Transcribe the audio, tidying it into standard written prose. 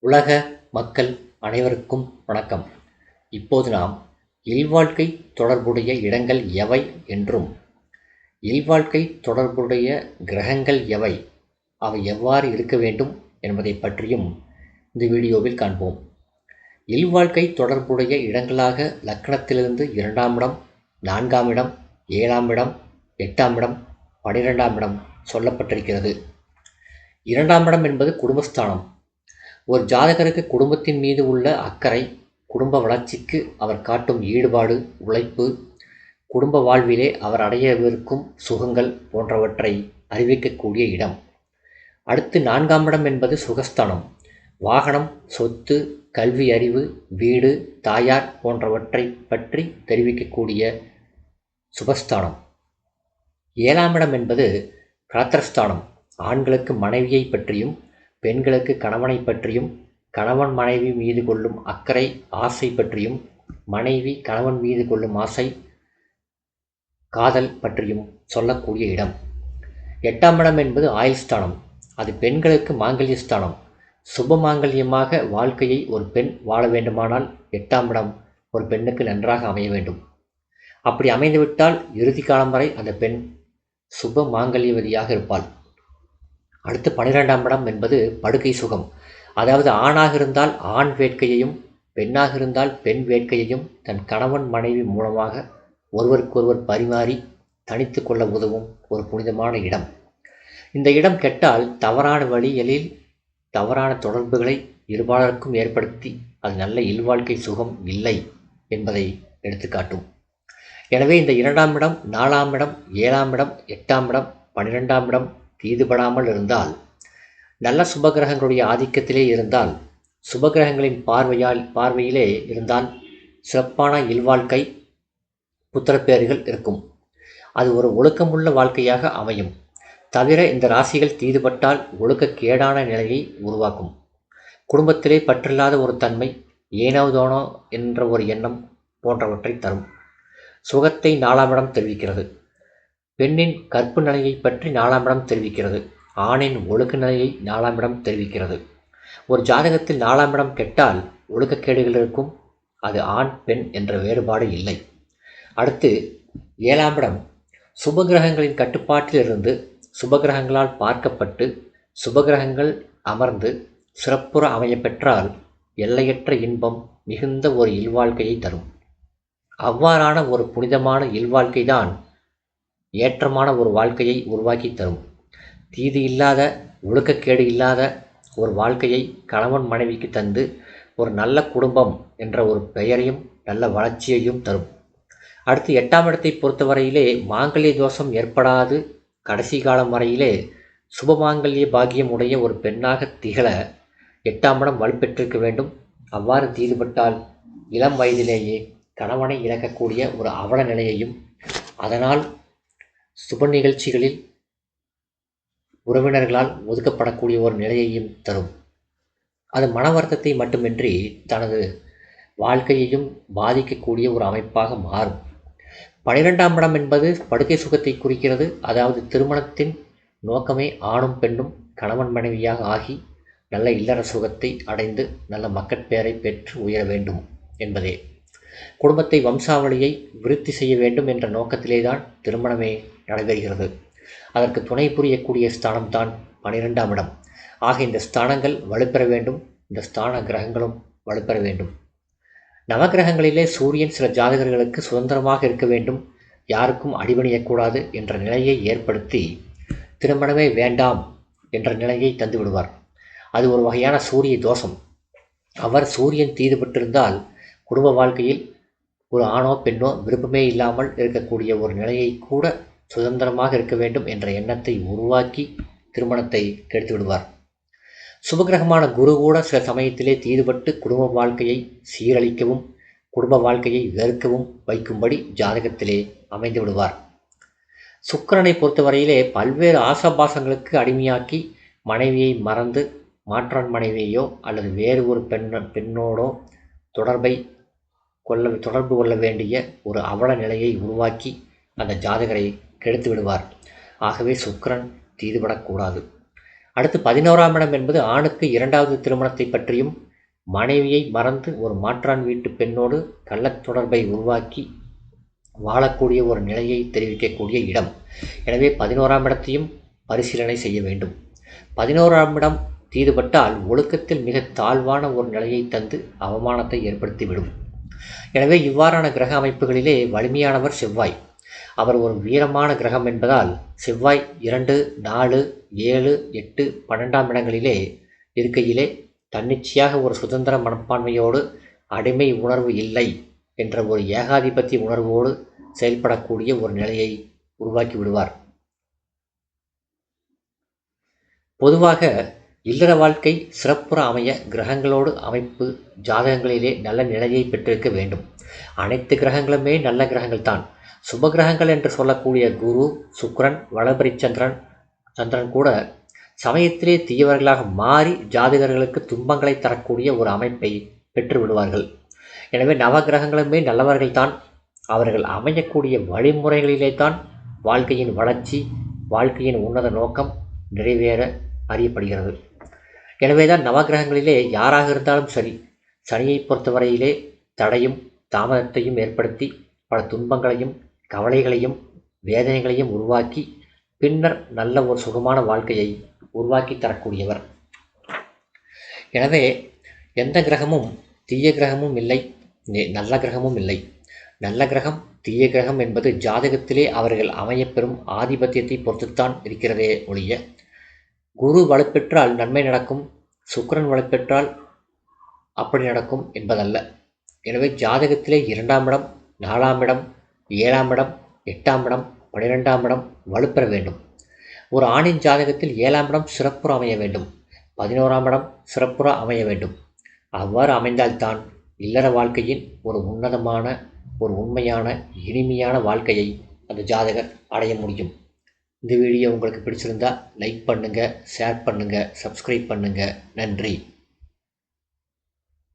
உலக மக்கள் அனைவருக்கும் வணக்கம். இப்போது நாம் இல்வாழ்க்கை தொடர்புடைய இடங்கள் எவை என்றும், இல்வாழ்க்கை தொடர்புடைய கிரகங்கள் எவை, அவை எவ்வாறு இருக்க வேண்டும் என்பதைப் பற்றியும் இந்த வீடியோவில் காண்போம். இல்வாழ்க்கை தொடர்புடைய இடங்களாக லக்னத்திலிருந்து 2ஆம் இடம், 4ஆம் இடம், 7ஆம் இடம், 8ஆம் இடம், 12ஆம் இடம் சொல்லப்பட்டிருக்கிறது. 2ஆம் இடம் என்பது குடும்பஸ்தானம். ஒரு ஜாதகருக்கு குடும்பத்தின் மீது உள்ள அக்கறை, குடும்ப வளர்ச்சிக்கு அவர் காட்டும் ஈடுபாடு, உழைப்பு, குடும்ப வாழ்விலே அவர் அடையவிருக்கும் சுகங்கள் போன்றவற்றை அறிவிக்கக்கூடிய இடம். அடுத்து 4ஆம் இடம் என்பது சுகஸ்தானம். வாகனம், சொத்து, கல்வி அறிவு, வீடு, தாயார் போன்றவற்றை பற்றி தெரிவிக்கக்கூடிய சுபஸ்தானம். 7ஆம் இடம் என்பது கலத்திரஸ்தானம். ஆண்களுக்கு மனைவியை பற்றியும், பெண்களுக்கு கணவனை பற்றியும், கணவன் மனைவி மீது கொள்ளும் அக்கறை, ஆசை பற்றியும், மனைவி கணவன் மீது கொள்ளும் ஆசை, காதல் பற்றியும் சொல்லக்கூடிய இடம். 8ஆம் இடம் என்பது ஆயுள்ஸ்தானம். அது பெண்களுக்கு மாங்கல்யஸ்தானம். சுப மாங்கல்யமாக வாழ்க்கையை ஒரு பெண் வாழ வேண்டுமானால் 8ஆம் இடம் ஒரு பெண்ணுக்கு நன்றாக அமைய வேண்டும். அப்படி அமைந்துவிட்டால் இறுதி காலம் வரை அந்த பெண் சுப மாங்கல்யவதியாக இருப்பாள். அடுத்து 12ஆம் இடம் என்பது படுக்கை சுகம். அதாவது ஆணாக இருந்தால் ஆண் வேட்கையையும், பெண்ணாக இருந்தால் பெண் வேட்கையையும் தன் கணவன் மனைவி மூலமாக ஒருவருக்கொருவர் பரிமாறி தனித்து கொள்ள உதவும் ஒரு புனிதமான இடம். இந்த இடம் கெட்டால் தவறான வழிகளில் தவறான தொடர்புகளை இருபாலருக்கும் ஏற்படுத்தி அது நல்ல இல்வாழ்க்கை சுகம் இல்லை என்பதை எடுத்துக்காட்டும். எனவே இந்த 2ஆம் இடம், 4ஆம் இடம், 7ஆம் இடம், 8ஆம் இடம், 12ஆம் இடம் தீதுபடாமல் இருந்தால், நல்ல சுபகிரகங்களுடைய ஆதிக்கத்திலே இருந்தால், சுபகிரகங்களின் பார்வையிலே இருந்தால் சிறப்பான இல்வாழ்க்கை, புத்திரப்பேறுகள் இருக்கும். அது ஒரு ஒழுக்கமுள்ள வாழ்க்கையாக அமையும். தவிர இந்த ராசிகள் தீதுபட்டால் ஒழுக்கக்கேடான நிலையை உருவாக்கும். குடும்பத்திலே பற்றில்லாத ஒரு தன்மை, ஏனோதானோ என்ற ஒரு எண்ணம் போன்றவற்றை தரும். சுகத்தை 4ஆம் இடம் தெரிவிக்கிறது. பெண்ணின் கற்பு நிலையை பற்றி 4ஆம் இடம் தெரிவிக்கிறது. ஆணின் ஒழுக்க நிலையை 4ஆம் இடம் தெரிவிக்கிறது. ஒரு ஜாதகத்தில் 4ஆம் இடம் கெட்டால் ஒழுக்கக்கேடுகள் இருக்கும். அது ஆண் பெண் என்ற வேறுபாடு இல்லை. அடுத்து 7ஆம் இடம் சுபகிரகங்களின் கட்டுப்பாட்டில் இருந்து சுபகிரகங்களால் பார்க்கப்பட்டு சுபகிரகங்கள் அமர்ந்து சிறப்புற அமைய பெற்றால் எல்லையற்ற இன்பம் மிகுந்த ஒரு இல்வாழ்க்கையை தரும். அவ்வாறான ஒரு புனிதமான இல்வாழ்க்கைதான் ஏற்றமான ஒரு வாழ்க்கையை உருவாக்கி தரும். தீது இல்லாத, ஒழுக்கக்கேடு இல்லாத ஒரு வாழ்க்கையை கணவன் மனைவிக்கு தந்து ஒரு நல்ல குடும்பம் என்ற ஒரு பெயரையும் நல்ல வளர்ச்சியையும் தரும். அடுத்து 8ஆம் இடத்தை பொறுத்தவரையிலே மாங்கல்ய தோஷம் ஏற்படாது கடைசி காலம் வரையிலே சுபமாங்கல்ய பாக்கியம் உடைய ஒரு பெண்ணாக திகழ 8ஆம் இடம் வலுப்பெற்றிருக்க வேண்டும். அவ்வாறு தீதுபட்டால் இளம் வயதிலேயே கணவனை இழக்கக்கூடிய ஒரு அவல நிலையையும், அதனால் சுப நிகழ்ச்சிகளில் உறவினர்களால் ஒதுக்கப்படக்கூடிய ஒரு நிலையையும் தரும். அது மன வருத்தத்தை மட்டுமின்றி தனது வாழ்க்கையையும் பாதிக்கக்கூடிய ஒரு அமைப்பாக மாறும். 12ஆம் இடம் என்பது படுக்கை சுகத்தை குறிக்கிறது. அதாவது திருமணத்தின் நோக்கமே ஆணும் பெண்ணும் கணவன் மனைவியாக ஆகி நல்ல இல்லற சுகத்தை அடைந்து நல்ல மக்கட்பேரை பெற்று உயர வேண்டும் என்பதே. குடும்பத்தை, வம்சாவளியை விருத்தி செய்ய வேண்டும் என்ற நோக்கத்திலேதான் திருமணமே நடைபெறுகிறது. அதற்கு துணை புரியக்கூடிய ஸ்தானம்தான் 12ஆம் இடம். ஆக இந்த ஸ்தானங்கள் வலுப்பெற வேண்டும். இந்த ஸ்தான கிரகங்களும் வலுப்பெற வேண்டும். நவகிரகங்களிலே சூரியன் சில ஜாதகர்களுக்கு சுதந்திரமாக இருக்க வேண்டும், யாருக்கும் அடிபணியக்கூடாது என்ற நிலையை ஏற்படுத்தி திருமணமே வேண்டாம் என்ற நிலையை தந்து விடுவார். அது ஒரு வகையான சூரிய தோஷம். அவர் சூரியன் தீதுபட்டிருந்தால் குடும்ப வாழ்க்கையில் ஒரு ஆணோ பெண்ணோ விருப்பமே இல்லாமல் இருக்கக்கூடிய ஒரு நிலையை கூட சுதந்திரமாக இருக்க வேண்டும் என்ற எண்ணத்தை உருவாக்கி திருமணத்தை கெடுத்து விடுவார். சுபகிரகமான குரு கூட சில சமயத்திலே தீதுபட்டு குடும்ப வாழ்க்கையை சீரழிக்கவும், குடும்ப வாழ்க்கையை வெறுக்கவும் வைக்கும்படி ஜாதகத்திலே அமைந்து விடுவார். சுக்கிரனை பொறுத்தவரையிலே பல்வேறு ஆசாபாசங்களுக்கு அடிமையாக்கி மனைவியை மறந்து மாற்றான் மனைவியோ அல்லது வேறு ஒரு பெண்ணோடோ தொடர்பு கொள்ள வேண்டிய ஒரு அவல நிலையை உருவாக்கி அந்த ஜாதகரை கெடுத்து விடுவார். ஆகவே சுக்கிரன் தீதுபடக்கூடாது. அடுத்து 11ஆம் இடம் என்பது ஆணுக்கு இரண்டாவது திருமணத்தை பற்றியும் மனைவியை மறந்து ஒரு மாற்றான் வீட்டு பெண்ணோடு கள்ளத் தொடர்பை உருவாக்கி வாழக்கூடிய ஒரு நிலையை தெரிவிக்கக்கூடிய இடம். எனவே 11ஆம் இடத்தையும் பரிசீலனை செய்ய வேண்டும். 11ஆம் இடம் தீதுபட்டால் ஒழுக்கத்தில் மிக தாழ்வான ஒரு நிலையை தந்து அவமானத்தை ஏற்படுத்திவிடும். எனவே இவ்வாறான கிரக அமைப்புகளிலே வலிமையானவர் செவ்வாய். அவர் ஒரு வீரமான கிரகம் என்பதால் செவ்வாய் 2, 4, 7, 8, 12ஆம் இடங்களிலே இருக்கையிலே தன்னிச்சையாக ஒரு சுதந்திர மனப்பான்மையோடு அடிமை உணர்வு இல்லை என்ற ஒரு ஏகாதிபத்திய உணர்வோடு செயல்படக்கூடிய ஒரு நிலையை உருவாக்கி விடுவார். பொதுவாக இல்லற வாழ்க்கை சிறப்புற அமைய கிரகங்களோடு அமைப்பு ஜாதகங்களிலே நல்ல நிலையை பெற்றிருக்க வேண்டும். அனைத்து கிரகங்களுமே நல்ல கிரகங்கள் தான். சுப கிரகங்கள் என்று சொல்லக்கூடிய குரு, சுக்கிரன், வளர்பிறை சந்திரன் கூட சமயத்திலே தீயவர்களாக மாறி ஜாதகர்களுக்கு துன்பங்களை தரக்கூடிய ஒரு அமைப்பை பெற்று விடுவார்கள். எனவே நவகிரகங்களுமே நல்லவர்கள்தான். அவர்கள் அமையக்கூடிய வழிமுறைகளிலே தான் வாழ்க்கையின் வளர்ச்சி, வாழ்க்கையின் உன்னத நோக்கம் நிறைவேற அறியப்படுகிறது. எனவேதான் நவகிரகங்களிலே யாராக இருந்தாலும் சரி, சனியை பொறுத்தவரையிலே தடையும் தாமதத்தையும் ஏற்படுத்தி பல துன்பங்களையும் கவலைகளையும் வேதனைகளையும் உருவாக்கி பின்னர் நல்ல ஒரு சுகமான வாழ்க்கையை உருவாக்கி தரக்கூடியவர். எனவே எந்த கிரகமும் தீய கிரகமும் இல்லை, நல்ல கிரகமும் இல்லை. நல்ல கிரகம் தீய கிரகம் என்பது ஜாதகத்திலே அவர்கள் அமையப்பெறும் ஆதிபத்தியத்தை பொறுத்துத்தான் இருக்கிறதே ஒழிய, குரு வலுப்பெற்றால் நன்மை நடக்கும், சுக்கிரன் வலுப்பெற்றால் அப்படி நடக்கும் என்பதல்ல. எனவே ஜாதகத்திலே 2ஆம் இடம், 4ஆம் இடம், 7ஆம் இடம், 8ஆம் இடம், 12ஆம் இடம் வலுப்பெற வேண்டும். ஒரு ஆணின் ஜாதகத்தில் 7ஆம் இடம் சிறப்புற அமைய வேண்டும், 11ஆம் இடம் சிறப்புற அமைய வேண்டும். அவ்வாறு அமைந்தால்தான் இல்லற வாழ்க்கையின் ஒரு உன்னதமான, ஒரு உண்மையான, இனிமையான வாழ்க்கையை அந்த ஜாதகர் அடைய முடியும். இந்த வீடியோ உங்களுக்கு பிடிச்சிருந்தா லைக் பண்ணுங்கள், ஷேர் பண்ணுங்கள், சப்ஸ்கிரைப் பண்ணுங்கள். நன்றி.